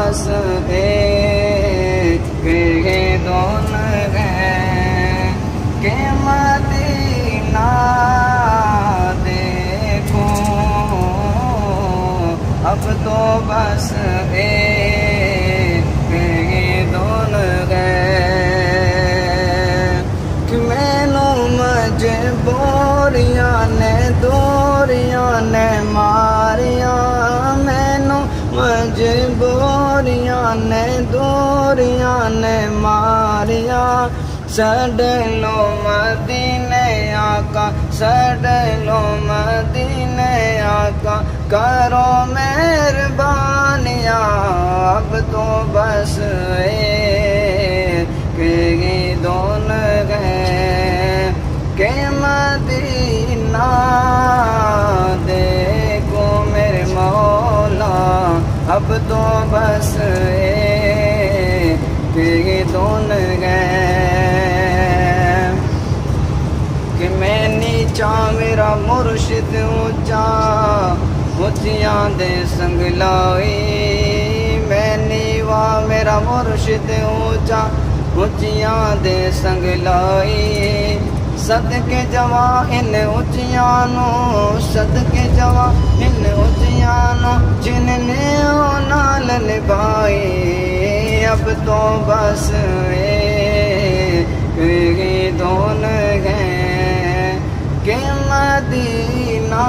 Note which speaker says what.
Speaker 1: بس ایک یہ دون ہے کہ مدینہ دیکھو، اب تو بس ایک یہ دون ہے کہ مینوں مجبوریاں نے دوریاں نے ماریاں، مینوں مجبوریاں نے دوریاں نے ماریاں، سڈ لو مدینے آقا، سڈ لو مدینے آقا، کرو مہربانیاں، اب تو بس ایک ہی دون ہے کہ مدینہ دیکھو میرے مولا، اب تو بس ایک ہی دون ہے کہ میں نیچا میرا مرشد اونچا، اونچیاں دے سنگ لائی، میں نیوا میرا مرشد اونچا، اونچیاں دے سنگ لائی، صدقے جواں ان اونچیاں نو، صدقے جواں ان اونچیاں نو، جن نے نال نبھائی، اب تو بس ایک ہی دون ہے کہ مدینہ